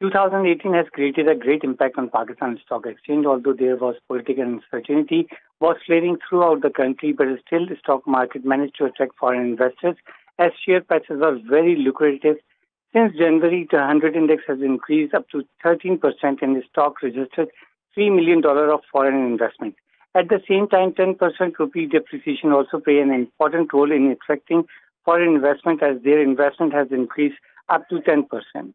2018 has created a great impact on Pakistan Stock Exchange, although there was political uncertainty was flaring throughout the country, but still the stock market managed to attract foreign investors as share prices were very lucrative. Since January, the 100 index has increased up to 13% and the stock registered $3 million of foreign investment. At the same time, 10% rupee depreciation also play an important role in attracting foreign investment as their investment has increased up to 10%.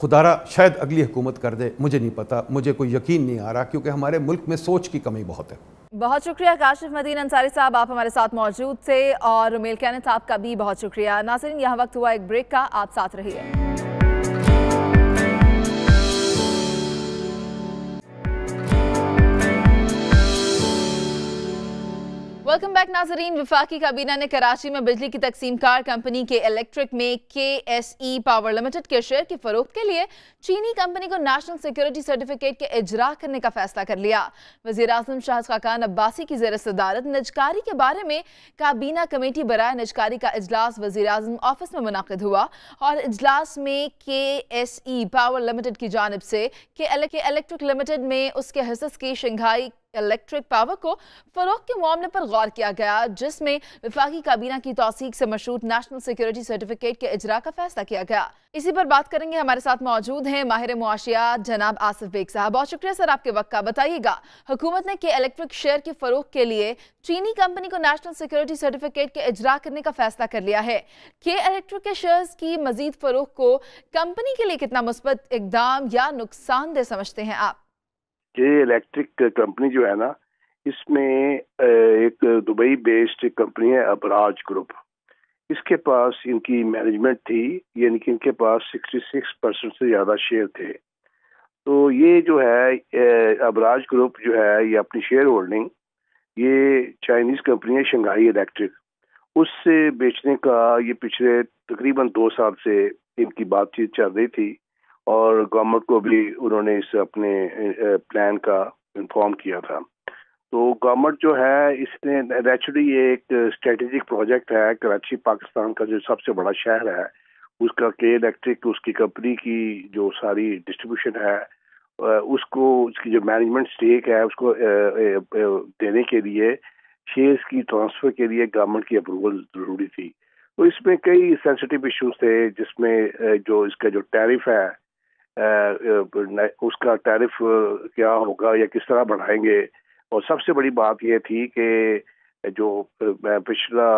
خدارہ شاید اگلی حکومت کر دے، مجھے نہیں پتا، مجھے کوئی یقین نہیں آ رہا، کیونکہ ہمارے ملک میں سوچ کی کمی بہت ہے۔ بہت شکریہ کاشف مدین انصاری صاحب، آپ ہمارے ساتھ موجود تھے، اور میل کینت صاحب کا بھی بہت شکریہ۔ ناظرین، یہاں وقت ہوا ایک بریک کا، آپ ساتھ رہیے۔ ویلکم بیک ناظرین۔ وفاقی کابینہ نے کراچی میں بجلی کی تقسیم کار کمپنی کے الیکٹرک میں KSE پاور لمیٹڈ کے شیئر کی فروخت کے لیے چینی کمپنی کو نیشنل سیکیورٹی سرٹیفکیٹ کے اجرا کرنے کا فیصلہ کر لیا۔ وزیر اعظم شاہد خاقان عباسی کی زیر صدارت نجکاری کے بارے میں کابینہ کمیٹی برائے نجکاری کا اجلاس وزیر اعظم آفس میں منعقد ہوا، اور اجلاس میں KSE پاور لمیٹڈ کی جانب سے الیکٹرک لمیٹڈ میں اس کے حصص کی شنگھائی الیکٹرک پاور کو فروخت کے معاملے پر غور کیا گیا، جس میں وفاقی کابینہ کی توثیق سے مشروط نیشنل سیکیورٹی سرٹیفکیٹ کے اجرا کا فیصلہ کیا گیا۔ اسی پر بات کریں گے، ہمارے ساتھ موجود ہیں ماہر معاشیات جناب آصف بیگ صاحب۔ بہت شکریہ سر آپ کے وقت کا۔ بتائیے گا، حکومت نے کے الیکٹرک شیئر کی فروخت کے لیے چینی کمپنی کو نیشنل سیکیورٹی سرٹیفکیٹ کے اجرا کرنے کا فیصلہ کر لیا ہے۔ کے الیکٹرک کے شیئرز کی مزید فروخت کو کمپنی کے لیے کتنا مثبت اقدام یا نقصان دہ سمجھتے ہیں آپ؟ یہ الیکٹرک کمپنی جو ہے نا، اس میں ایک دبئی بیسڈ کمپنی ہے ابراج گروپ، اس کے پاس ان کی مینجمنٹ تھی، یعنی کہ ان کے پاس 66% سے زیادہ شیئر تھے۔ تو یہ جو ہے ابراج گروپ جو ہے، یہ اپنی شیئر ہولڈنگ یہ چائنیز کمپنی ہے شنگھائی الیکٹرک، اس سے بیچنے کا یہ پچھلے تقریباً 2 سال سے ان کی بات چیت چل رہی تھی، اور گورنمنٹ کو بھی انہوں نے اس اپنے پلان کا انفارم کیا تھا۔ تو گورنمنٹ جو ہے، اس نے نیچرلی یہ ایک اسٹریٹجک پروجیکٹ ہے، کراچی پاکستان کا جو سب سے بڑا شہر ہے، اس کا کے الیکٹرک اس کی کمپنی کی جو ساری ڈسٹریبیوشن ہے، اس کو اس کی جو مینجمنٹ سٹیک ہے اس کو دینے کے لیے شیئرز کی ٹرانسفر کے لیے گورنمنٹ کی اپروول ضروری تھی۔ تو اس میں کئی سینسٹیو ایشوز تھے، جس میں جو اس کا جو ٹیرف ہے، اس کا ٹیرف کیا ہوگا یا کس طرح بڑھائیں گے، اور سب سے بڑی بات یہ تھی کہ جو پچھلا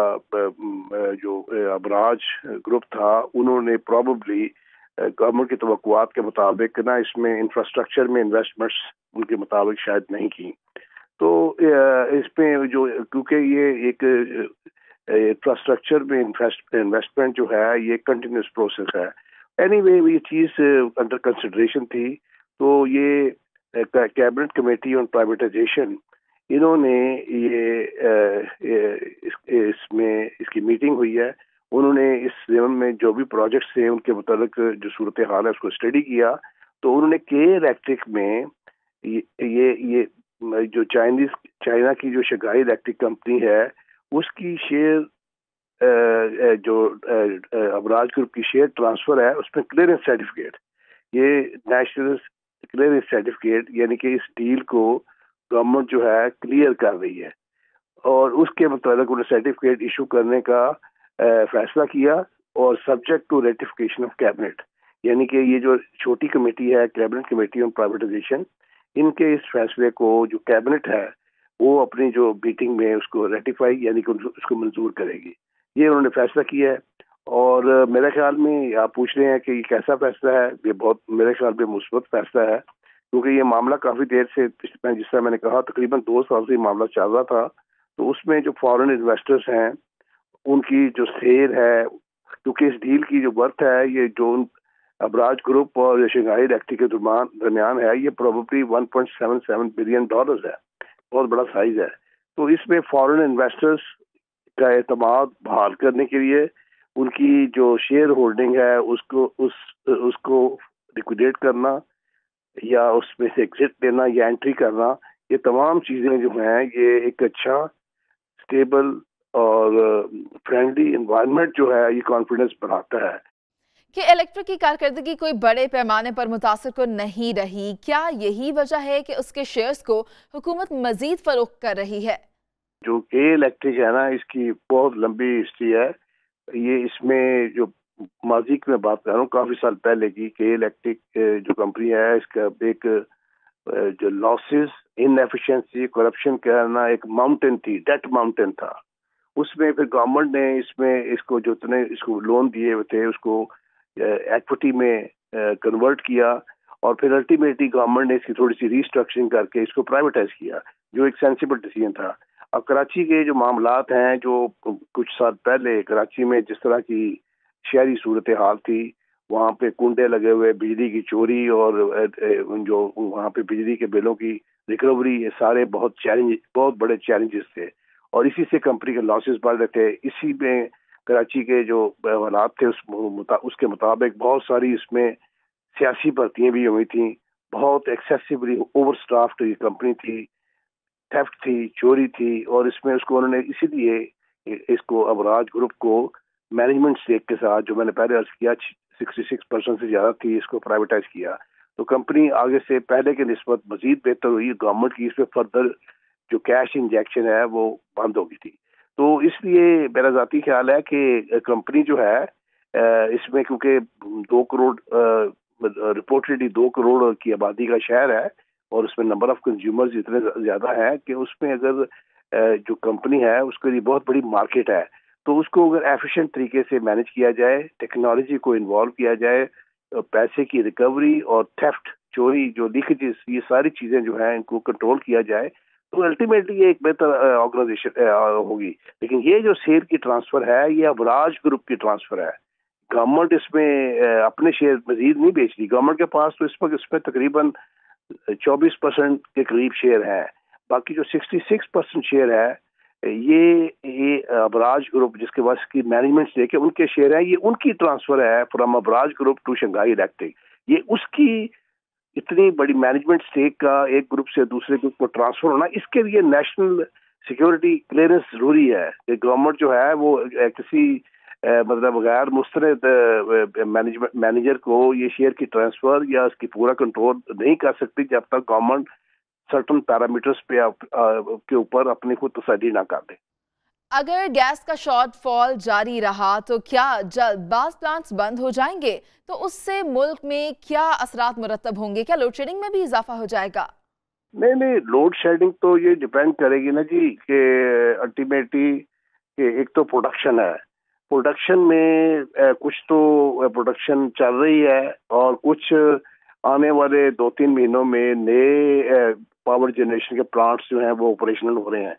جو ابراج گروپ تھا، انہوں نے پروبیبلی گورنمنٹ کی توقعات کے مطابق نا اس میں انفراسٹرکچر میں انویسٹمنٹس ان کے مطابق شاید نہیں کی۔ تو اس میں جو کیونکہ یہ ایک انفراسٹرکچر میں انویسٹمنٹ جو ہے یہ کنٹینیوس پروسیس ہے، اینی وے یہ چیز انڈر کنسیڈریشن تھی۔ تو یہ کیبنٹ کمیٹی آن پرائیویٹائزیشن، انہوں نے اس میں اس کی میٹنگ ہوئی ہے، انہوں نے اس ضمن میں جو بھی پروجیکٹس ہیں ان کے متعلق جو صورتحال ہے اس کو اسٹڈی کیا۔ تو انہوں نے کے الیکٹرک میں یہ جو چائنا کی جو شنگھائی الیکٹرک کمپنی ہے، اس کی شیئر جو ابراج گروپ کی شیئر ٹرانسفر ہے، اس میں کلیئرنس سرٹیفکیٹ، یہ نیشنل کلیئرنس سرٹیفکیٹ، یعنی کہ اس ڈیل کو گورنمنٹ جو ہے کلیئر کر رہی ہے، اور اس کے متعلق انہوں نے سرٹیفکیٹ ایشو کرنے کا فیصلہ کیا، اور subject to ratification of cabinet, یعنی کہ یہ جو چھوٹی کمیٹی ہے کیبنٹ کمیٹی آن پرائیویٹائزیشن، ان کے اس فیصلے کو جو کیبنٹ ہے وہ اپنی جو میٹنگ میں اس کو ریٹیفائی یعنی کہ اس کو منظور کرے گی، یہ انہوں نے فیصلہ کیا ہے۔ اور میرے خیال میں آپ پوچھ رہے ہیں کہ یہ کیسا فیصلہ ہے، یہ بہت میرے خیال میں مثبت فیصلہ ہے، کیونکہ یہ معاملہ کافی دیر سے، جس طرح میں نے کہا تقریباً 2 سال سے یہ معاملہ چل رہا تھا۔ تو اس میں جو فارن انویسٹرز ہیں ان کی جو سیر ہے، کیونکہ اس ڈیل کی جو ورتھ ہے یہ جو ابراج گروپ اور شنگھائی الیکٹرک کے درمیان ہے، یہ پروبیبلی $1.77 بلین ہے، بہت بڑا سائز ہے۔ تو اس میں فارن انویسٹرز کا اعتماد بحال کرنے کے لیے ان کی جو شیئر ہولڈنگ ہے اس کو لیکویڈیٹ کرنا یا اس میں سے ایگزٹ لینا یا انٹری کرنا، یہ تمام چیزیں جو ہیں یہ ایک اچھا اسٹیبل اور فرینڈلی انوائرمنٹ جو ہے یہ کانفیڈنس بڑھاتا ہے کہ الیکٹرک کی کارکردگی کوئی بڑے پیمانے پر متاثر کو نہیں رہی۔ کیا یہی وجہ ہے کہ اس کے شیئرز کو حکومت مزید فروخت کر رہی ہے؟ جو کے الیکٹرک ہے نا، اس کی بہت لمبی ہسٹری ہے، یہ اس میں جو ماضی کی میں بات کر رہا ہوں کافی سال پہلے کی، کے الیکٹرک جو کمپنی ہے اس کا ایک جو لاسز، انایفیشنسی، کرپشن کرنا ایک ماؤنٹین تھی، ڈیٹ ماؤنٹین تھا۔ اس میں پھر گورنمنٹ نے اس کو جو اتنے اس کو لون دیے ہوئے تھے اس کو ایکوٹی میں کنورٹ کیا اور پھر الٹیمیٹلی گورنمنٹ نے اس کی تھوڑی سی ریسٹرکچرنگ کر کے اس کو پرائیویٹائز کیا، جو ایک سینسیبل ڈیسیژن تھا۔ اب کراچی کے جو معاملات ہیں، جو کچھ سال پہلے کراچی میں جس طرح کی شہری صورتحال تھی، وہاں پہ کنڈے لگے ہوئے، بجلی کی چوری اور جو وہاں پہ بجلی کے بلوں کی ریکوری، یہ سارے بہت بڑے چیلنجز تھے، اور اسی سے کمپنی کے لاسز بڑھ رہے تھے۔ اسی میں کراچی کے جو حالات تھے اس کے مطابق بہت ساری اس میں سیاسی بھرتیاں بھی ہوئی تھیں، بہت ایکسیسولی اوور اسٹافڈ یہ کمپنی تھی، تھیفٹ تھی، چوری تھی، اور اس میں اس کو انہوں نے اسی لیے اس کو ابراج گروپ کو مینجمنٹ اسٹیک کے ساتھ، جو میں نے پہلے عرض کیا 66% سے زیادہ تھی، اس کو پرائیویٹائز کیا۔ تو کمپنی آگے سے پہلے کے نسبت مزید بہتر ہوئی، گورنمنٹ کی اس پہ فردر جو کیش انجیکشن ہے وہ بند ہو گئی تھی۔ تو اس لیے میرا ذاتی خیال ہے کہ کمپنی جو ہے اس میں کیونکہ 2 کروڑ رپورٹڈلی 2 کروڑ کی آبادی کا شہر ہے، اور اس میں نمبر آف کنزیومرز اتنے زیادہ ہیں کہ اس میں اگر جو کمپنی ہے اس کے لیے بہت بڑی مارکیٹ ہے، تو اس کو اگر ایفیشینٹ طریقے سے مینج کیا جائے، ٹیکنالوجی کو انوالو کیا جائے، پیسے کی ریکوری اور تھیفٹ، چوری، جو لیکیجز، یہ ساری چیزیں جو ہیں ان کو کنٹرول کیا جائے، تو الٹیمیٹلی یہ ایک بہتر آرگنائزیشن ہوگی۔ لیکن یہ جو شیئر کی ٹرانسفر ہے، یہ ابراج گروپ کی ٹرانسفر ہے، گورنمنٹ اس میں اپنے شیئر مزید نہیں بیچ رہی۔ گورنمنٹ کے پاس تو اس وقت اس میں تقریباً 24% کے قریب شیئر ہے، باقی جو 66% شیئر ہے یہ ابراج گروپ جس کے پاس کی مینجمنٹ اسٹیک ہے، ان کے شیئر ہیں، یہ ان کی ٹرانسفر ہے from Abraaj Group to Shanghai Electric. یہ اس کی اتنی بڑی مینجمنٹ اسٹیک کا ایک گروپ سے دوسرے گروپ کو ٹرانسفر ہونا، اس کے لیے نیشنل سیکورٹی کلیئرنس ضروری ہے کہ گورنمنٹ جو ہے وہ کسی مطلب غیر مستند مینیجر کو یہ شیئر کی ٹرانسفر یا اس کی پورا کنٹرول نہیں کر سکتی جب تک گورنمنٹ سرٹن پیرامیٹرز پہ کے اوپر اپنی خود تسلی نہ کر دے۔ اگر گیس کا شارٹ فال جاری رہا تو کیا جلد بعض پلانٹس بند ہو جائیں گے؟ تو اس سے ملک میں کیا اثرات مرتب ہوں گے؟ کیا لوڈ شیڈنگ میں بھی اضافہ ہو جائے گا؟ نہیں، لوڈ شیڈنگ تو یہ ڈیپینڈ کرے گی نا جی کہ الٹیمیٹلی کہ ایک تو پروڈکشن ہے، پروڈکشن میں کچھ تو پروڈکشن چل رہی ہے اور کچھ آنے والے 2-3 مہینوں میں نئے پاور جنریشن کے پلانٹس جو ہیں وہ آپریشنل ہو رہے ہیں،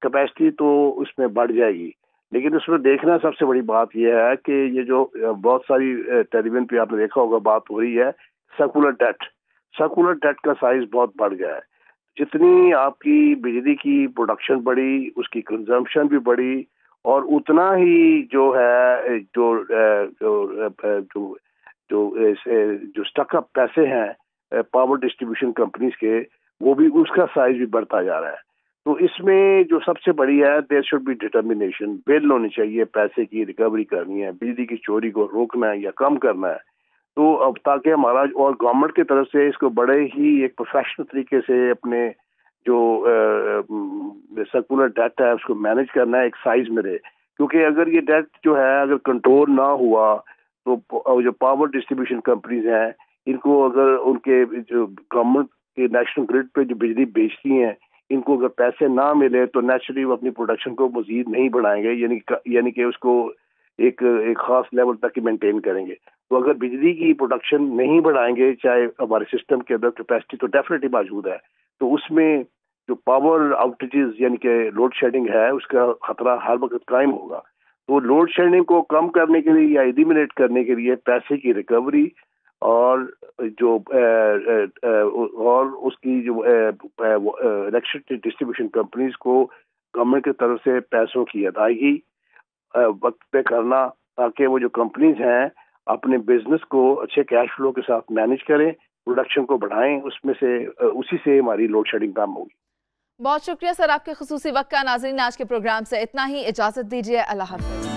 کیپیسٹی تو اس میں بڑھ جائے گی۔ لیکن اس میں دیکھنا سب سے بڑی بات یہ ہے کہ یہ جو بہت ساری ٹیلی ویژن پہ آپ نے دیکھا ہوگا بات ہو رہی ہے سرکولر ڈیٹ کا سائز بہت بڑھ گیا ہے۔ جتنی آپ کی بجلی کی پروڈکشن بڑھی، اس کی کنزمپشن بھی بڑھی، اور اتنا ہی جو ہے جو اسٹک اپ پیسے ہیں پاور ڈسٹریبیوشن کمپنیز کے، وہ بھی اس کا سائز بھی بڑھتا جا رہا ہے۔ تو اس میں جو سب سے بڑی ہے دیر شوڈ بی ڈٹرمینیشن، بل ہونی چاہیے، پیسے کی ریکوری کرنی ہے، بجلی کی چوری کو روکنا ہے یا کم کرنا ہے۔ تو اب تاکہ ہمارا اور گورنمنٹ کی طرف سے اس کو بڑے ہی ایک پروفیشنل طریقے سے اپنے جو سرکولر ڈیٹ ہے اس کو مینج کرنا ہے، ایک سائز میں رہے، کیونکہ اگر یہ ڈیٹ جو ہے اگر کنٹرول نہ ہوا تو جو پاور ڈسٹریبیوشن کمپنیز ہیں ان کو اگر ان کے جو گورنمنٹ کے نیشنل گریڈ پہ جو بجلی بیچتی ہیں ان کو اگر پیسے نہ ملے تو نیچرلی وہ اپنی پروڈکشن کو مزید نہیں بڑھائیں گے، یعنی کہ اس کو ایک خاص لیول تک مینٹین کریں گے۔ تو اگر بجلی کی پروڈکشن نہیں بڑھائیں گے، چاہے ہمارے سسٹم کے اندر کیپیسٹی تو ڈیفینیٹلی موجود ہے، تو اس میں جو پاور آؤٹیجز یعنی کہ لوڈ شیڈنگ ہے اس کا خطرہ ہر وقت قائم ہوگا۔ تو لوڈ شیڈنگ کو کم کرنے کے لیے یا ایلیمینیٹ کرنے کے لیے پیسے کی ریکوری اور جو اور اس کی جو الیکٹرسٹی ڈسٹریبیوشن کمپنیز کو گورنمنٹ کی طرف سے پیسوں کی ادائیگی وقت پہ کرنا، تاکہ وہ جو کمپنیز ہیں اپنے بزنس کو اچھے کیش فلو کے ساتھ مینج کریں، پروڈکشن کو بڑھائیں، اس میں سے اسی سے ہماری لوڈ شیڈنگ کم ہوگی۔ بہت شکریہ سر آپ کے خصوصی وقت کا۔ ناظرین آج کے پروگرام سے اتنا ہی، اجازت دیجیے، اللہ حافظ۔